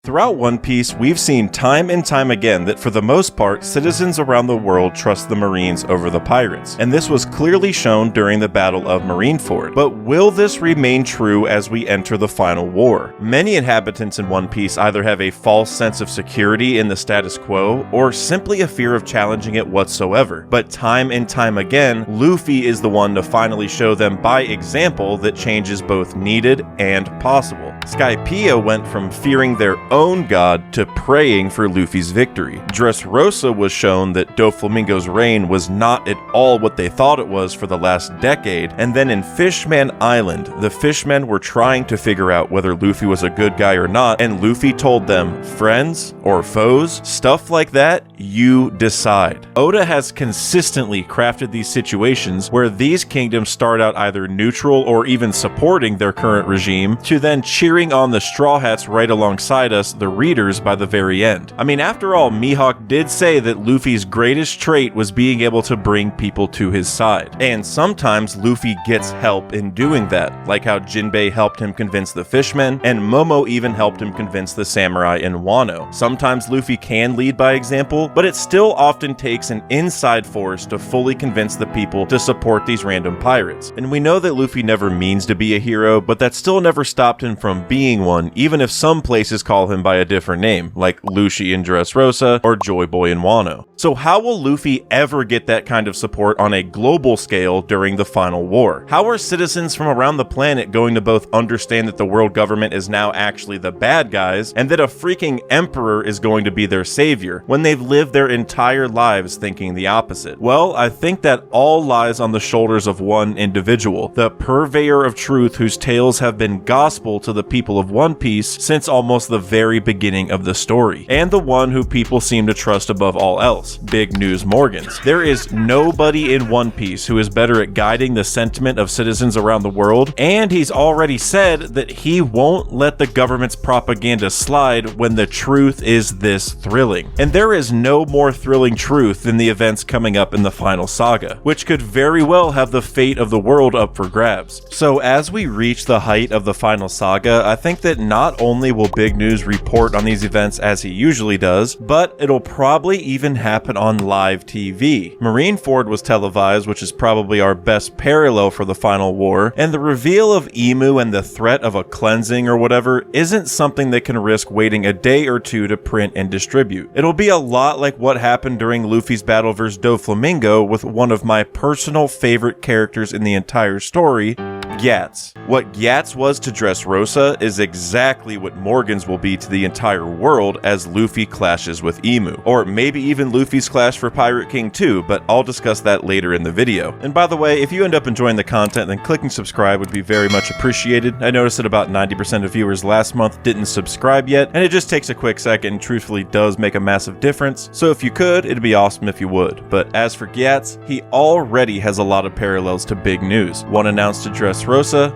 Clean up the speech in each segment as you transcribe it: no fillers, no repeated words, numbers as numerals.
Throughout One Piece, we've seen time and time again that for the most part, citizens around the world trust the Marines over the pirates, and this was clearly shown during the Battle of Marineford. But will this remain true as we enter the final war? Many inhabitants in One Piece either have a false sense of security in the status quo, or simply a fear of challenging it whatsoever. But time and time again, Luffy is the one to finally show them by example that change is both needed and possible. Skypiea went from fearing their own god to praying for Luffy's victory. Dressrosa was shown that Doflamingo's reign was not at all what they thought it was for the last decade, and then in Fishman Island, the fishmen were trying to figure out whether Luffy was a good guy or not, and Luffy told them, friends or foes, stuff like that, you decide. Oda has consistently crafted these situations where these kingdoms start out either neutral or even supporting their current regime, to then cheering on the Straw Hats right alongside us, the readers, by the very end. I mean, after all, Mihawk did say that Luffy's greatest trait was being able to bring people to his side. And sometimes Luffy gets help in doing that, like how Jinbei helped him convince the fishmen, and Momo even helped him convince the samurai in Wano. Sometimes Luffy can lead by example, but it still often takes an inside force to fully convince the people to support these random pirates. And we know that Luffy never means to be a hero, but that still never stopped him from being one, even if some places call him by a different name, like Lucy in Dressrosa or Joy Boy in Wano. So how will Luffy ever get that kind of support on a global scale during the final war? How are citizens from around the planet going to both understand that the world government is now actually the bad guys, and that a freaking emperor is going to be their savior, when they've lived their entire lives thinking the opposite? Well, I think that all lies on the shoulders of one individual, the purveyor of truth whose tales have been gospel to the people of One Piece since almost the very beginning of the story, and the one who people seem to trust above all else, Big News Morgans. There is nobody in One Piece who is better at guiding the sentiment of citizens around the world, and he's already said that he won't let the government's propaganda slide when the truth is this thrilling. And there is no more thrilling truth than the events coming up in the final saga, which could very well have the fate of the world up for grabs. So as we reach the height of the final saga, I think that not only will Big News report on these events as he usually does, but it'll probably even happen on live TV. Marineford was televised, which is probably our best parallel for the final war, and the reveal of Emu and the threat of a cleansing or whatever isn't something that can risk waiting a day or two to print and distribute. It'll be a lot like what happened during Luffy's battle versus Doflamingo with one of my personal favorite characters in the entire story, Gatz. What Gatz was to Dressrosa is exactly what Morgans will be to the entire world as Luffy clashes with Emu. Or maybe even Luffy's clash for Pirate King too, but I'll discuss that later in the video. And by the way, if you end up enjoying the content, then clicking subscribe would be very much appreciated. I noticed that about 90% of viewers last month didn't subscribe yet, and it just takes a quick second and truthfully does make a massive difference. So if you could, it'd be awesome if you would. But as for Gatz, he already has a lot of parallels to Big News. One announced to Dressrosa,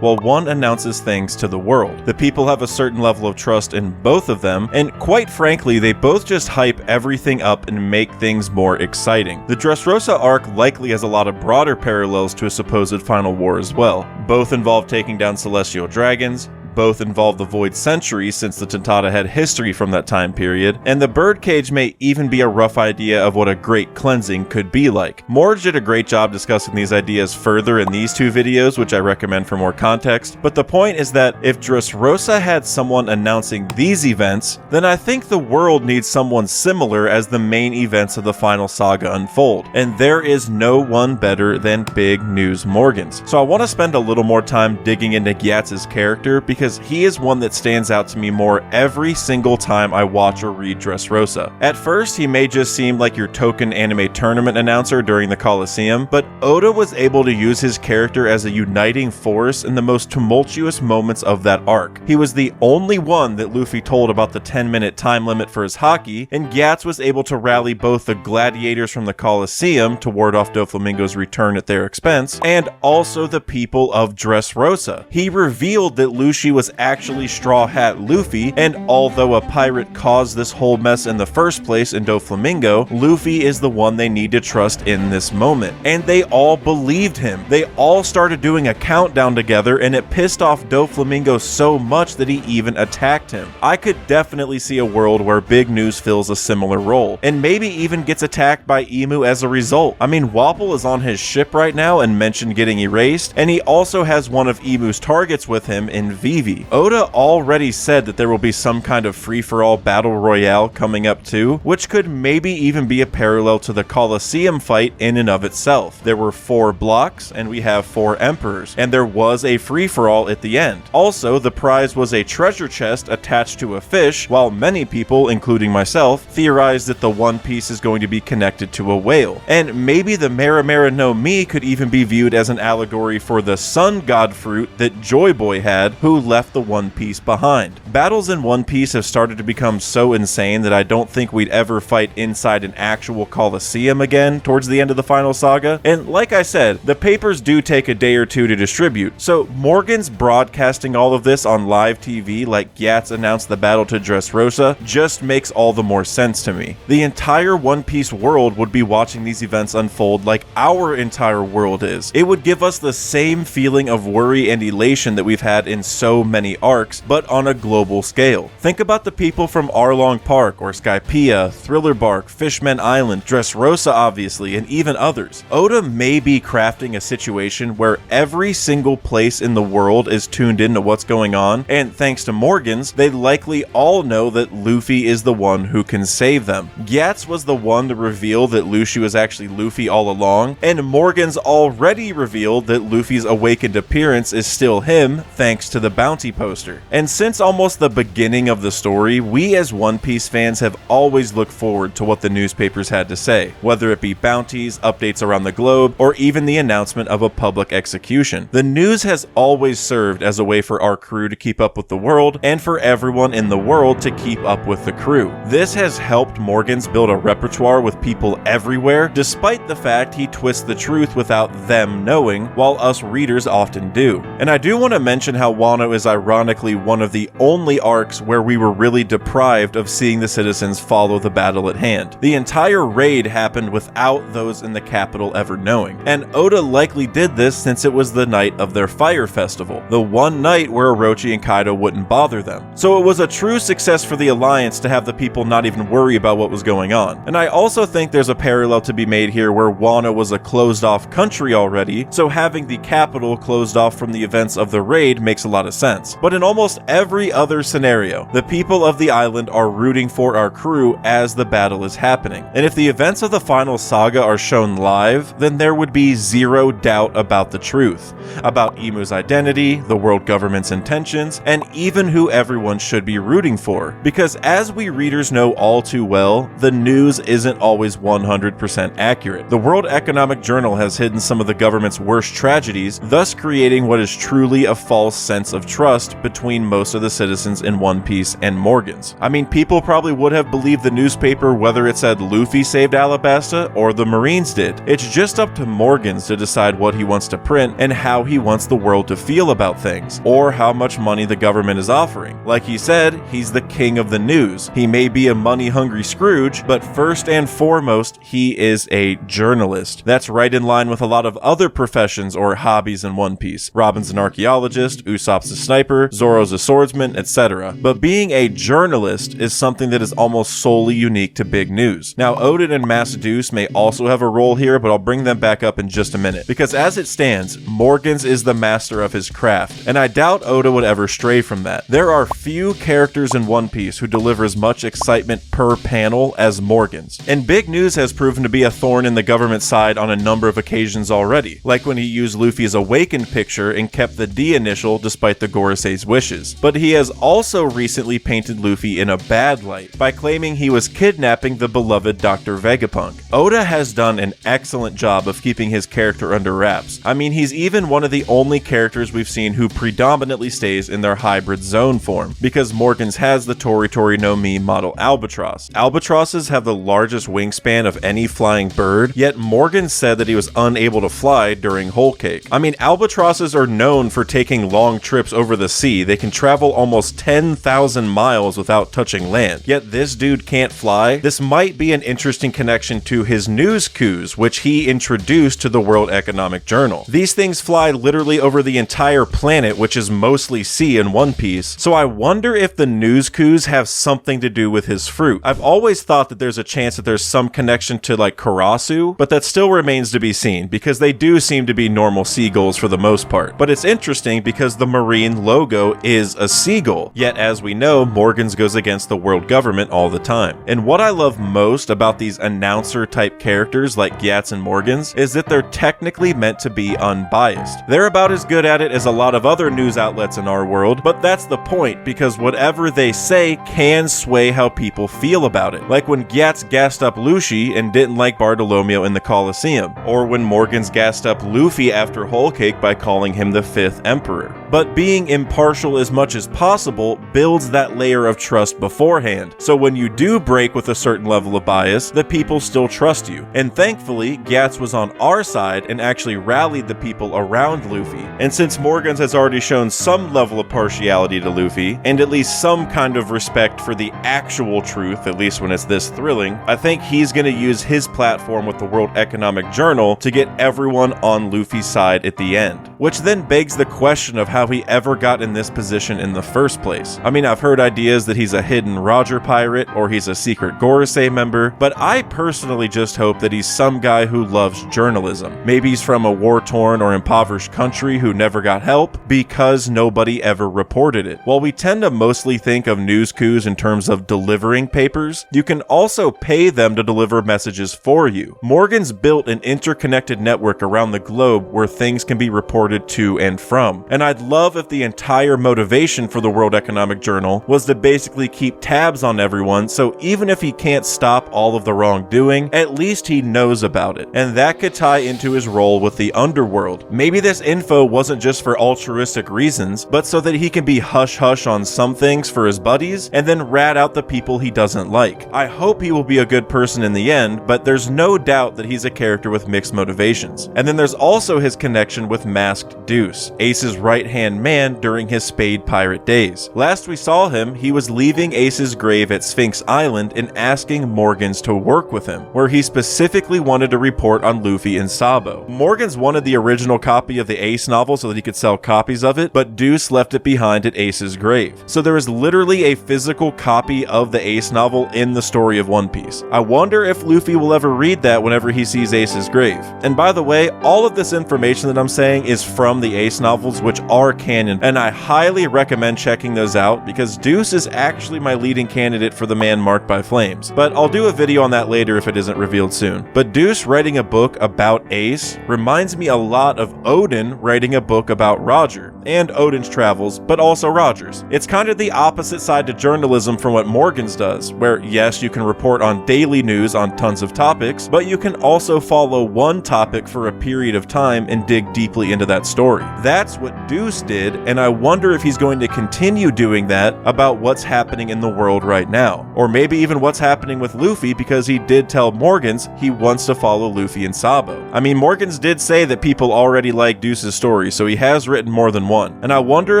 while one announces things to the world. The people have a certain level of trust in both of them, and quite frankly, they both just hype everything up and make things more exciting. The Dressrosa arc likely has a lot of broader parallels to a supposed final war as well. Both involve taking down celestial dragons, both involve the Void Century since the Tentata had history from that time period, and the birdcage may even be a rough idea of what a great cleansing could be like. Morge did a great job discussing these ideas further in these two videos, which I recommend for more context, but the point is that if Dressrosa had someone announcing these events, then I think the world needs someone similar as the main events of the final saga unfold, and there is no one better than Big News Morgans. So I want to spend a little more time digging into Gatz's character, because he is one that stands out to me more every single time I watch or read Dressrosa. At first, he may just seem like your token anime tournament announcer during the Coliseum, but Oda was able to use his character as a uniting force in the most tumultuous moments of that arc. He was the only one that Luffy told about the 10-minute time limit for his haki, and Gatz was able to rally both the gladiators from the Coliseum to ward off Doflamingo's return at their expense, and also the people of Dressrosa. He revealed that Lucy was actually Straw Hat Luffy, and although a pirate caused this whole mess in the first place in Doflamingo, Luffy is the one they need to trust in this moment. And they all believed him. They all started doing a countdown together, and it pissed off Doflamingo so much that he even attacked him. I could definitely see a world where Big News fills a similar role, and maybe even gets attacked by Emu as a result. I mean, Wapple is on his ship right now and mentioned getting erased, and he also has one of Emu's targets with him in Vivi. Oda already said that there will be some kind of free-for-all battle royale coming up too, which could maybe even be a parallel to the Colosseum fight in and of itself. There were 4 blocks, and we have 4 emperors, and there was a free-for-all at the end. Also, the prize was a treasure chest attached to a fish, while many people, including myself, theorized that the One Piece is going to be connected to a whale. And maybe the Mera Mera no Mi could even be viewed as an allegory for the sun god fruit that Joy Boy had, who left the One Piece behind. Battles in One Piece have started to become so insane that I don't think we'd ever fight inside an actual Colosseum again towards the end of the final saga. And like I said, the papers do take a day or two to distribute, so Morgan's broadcasting all of this on live TV like Gatz announced the battle to Dressrosa just makes all the more sense to me. The entire One Piece world would be watching these events unfold like our entire world is. It would give us the same feeling of worry and elation that we've had in so many arcs, but on a global scale. Think about the people from Arlong Park or Skypiea, Thriller Bark, Fishman Island, Dressrosa obviously, and even others. Oda may be crafting a situation where every single place in the world is tuned into what's going on, and thanks to Morgans, they likely all know that Luffy is the one who can save them. Gatz was the one to reveal that Luffy was actually Luffy all along, and Morgans already revealed that Luffy's awakened appearance is still him thanks to the bounty poster. And since almost the beginning of the story, we as One Piece fans have always looked forward to what the newspapers had to say, whether it be bounties, updates around the globe, or even the announcement of a public execution. The news has always served as a way for our crew to keep up with the world, and for everyone in the world to keep up with the crew. This has helped Morgans build a repertoire with people everywhere, despite the fact he twists the truth without them knowing, while us readers often do. And I do want to mention how Wano is ironically one of the only arcs where we were really deprived of seeing the citizens follow the battle at hand. The entire raid happened without those in the capital ever knowing, and Oda likely did this since it was the night of their fire festival, the one night where Orochi and Kaido wouldn't bother them. So it was a true success for the Alliance to have the people not even worry about what was going on. And I also think there's a parallel to be made here where Wano was a closed off country already, so having the capital closed off from the events of the raid makes a lot of sense. But in almost every other scenario, the people of the island are rooting for our crew as the battle is happening. And if the events of the final saga are shown live, then there would be zero doubt about the truth, about Imu's identity, the world government's intentions, and even who everyone should be rooting for. Because as we readers know all too well, the news isn't always 100% accurate. The World Economic Journal has hidden some of the government's worst tragedies, thus creating what is truly a false sense of trust between most of the citizens in One Piece and Morgans. I mean, people probably would have believed the newspaper whether it said Luffy saved Alabasta or the Marines did. It's just up to Morgans to decide what he wants to print and how he wants the world to feel about things, or how much money the government is offering. Like he said, he's the king of the news. He may be a money-hungry Scrooge, but first and foremost, he is a journalist. That's right in line with a lot of other professions or hobbies in One Piece. Robin's an archaeologist, Usopp's a sniper, Zoro's a swordsman, etc. But being a journalist is something that is almost solely unique to Big News. Now, Odin and Master Deuce may also have a role here, but I'll bring them back up in just a minute. Because as it stands, Morgans is the master of his craft, and I doubt Oda would ever stray from that. There are few characters in One Piece who deliver as much excitement per panel as Morgans. And Big News has proven to be a thorn in the government side on a number of occasions already, like when he used Luffy's awakened picture and kept the D initial despite the Gorosei's wishes. But he has also recently painted Luffy in a bad light by claiming he was kidnapping the beloved Dr. Vegapunk. Oda has done an excellent job of keeping his character under wraps. I mean, he's even one of the only characters we've seen who predominantly stays in their hybrid zone form, because Morgans has the Tori Tori no Mi model albatross. Albatrosses have the largest wingspan of any flying bird, yet Morgan said that he was unable to fly during Whole Cake. I mean, albatrosses are known for taking long trips over over the sea, they can travel almost 10,000 miles without touching land. Yet this dude can't fly. This might be an interesting connection to his news coups, which he introduced to the World Economic Journal. These things fly literally over the entire planet, which is mostly sea in One Piece, so I wonder if the news coups have something to do with his fruit. I've always thought that there's a chance that there's some connection to like Karasu, but that still remains to be seen, because they do seem to be normal seagulls for the most part. But it's interesting because the marine logo is a seagull, yet as we know, Morgans goes against the world government all the time. And what I love most about these announcer type characters like Gatz and Morgans is that they're technically meant to be unbiased. They're about as good at it as a lot of other news outlets in our world, but that's the point, because whatever they say can sway how people feel about it. Like when Gatz gassed up Luffy and didn't like Bartolomeo in the Colosseum, or when Morgans gassed up Luffy after Whole Cake by calling him the 5th Emperor. But being impartial as much as possible builds that layer of trust beforehand, so when you do break with a certain level of bias, the people still trust you. And thankfully, Gatz was on our side and actually rallied the people around Luffy. And since Morgans has already shown some level of partiality to Luffy, and at least some kind of respect for the actual truth, at least when it's this thrilling, I think he's going to use his platform with the World Economic Journal to get everyone on Luffy's side at the end. Which then begs the question of how he ever got in this position in the first place. I mean, I've heard ideas that he's a hidden Roger pirate or he's a secret Gorosei member, but I personally just hope that he's some guy who loves journalism. Maybe he's from a war-torn or impoverished country who never got help because nobody ever reported it. While we tend to mostly think of news coups in terms of delivering papers, you can also pay them to deliver messages for you. Morgans built an interconnected network around the globe where things can be reported to and from. And I'd love if the entire motivation for the World Economic Journal was to basically keep tabs on everyone, so even if he can't stop all of the wrongdoing, at least he knows about it. And that could tie into his role with the underworld. Maybe this info wasn't just for altruistic reasons, but so that he can be hush-hush on some things for his buddies, and then rat out the people he doesn't like. I hope he will be a good person in the end, but there's no doubt that he's a character with mixed motivations. And then there's also his connection with Masked Deuce, Ace's right-hand man during his Spade pirate days. Last we saw him, he was leaving Ace's grave at Sphinx Island and asking Morgans to work with him, where he specifically wanted to report on Luffy and Sabo. Morgans wanted the original copy of the Ace novel so that he could sell copies of it, but Deuce left it behind at Ace's grave. So there is literally a physical copy of the Ace novel in the story of One Piece. I wonder if Luffy will ever read that whenever he sees Ace's grave. And by the way, all of this information that I'm saying is from the Ace novels, which are canon, and I highly recommend checking those out because Deuce is actually my leading candidate for the man marked by flames. But I'll do a video on that later if it isn't revealed soon. But Deuce writing a book about Ace reminds me a lot of Odin writing a book about Roger, and Odin's travels, but also Roger's. It's kind of the opposite side to journalism from what Morgans does, where yes, you can report on daily news on tons of topics, but you can also follow one topic for a period of time and dig deeply into that story. That's what Deuce did, and I wonder if he's going to continue doing that about what's happening in the world right now. Or maybe even what's happening with Luffy, because he did tell Morgans he wants to follow Luffy and Sabo. I mean, Morgans did say that people already like Deuce's story, so he has written more than one. And I wonder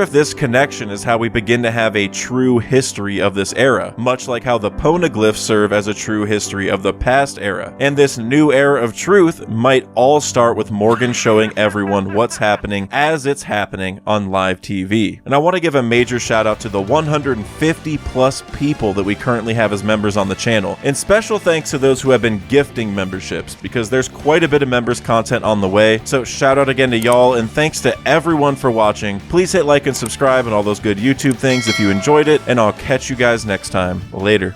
if this connection is how we begin to have a true history of this era, much like how the poneglyphs serve as a true history of the past era. And this new era of truth might all start with Morgan showing everyone what's happening as it's happening on live TV. And I want to give a major shout out to the 150 plus people that we currently have as members on the channel. And special thanks to those who have been gifting memberships, because there's quite a bit of members content on the way. So shout out again to y'all, and thanks to everyone for watching. Please hit like and subscribe and all those good YouTube things if you enjoyed it, and I'll catch you guys next time. Later.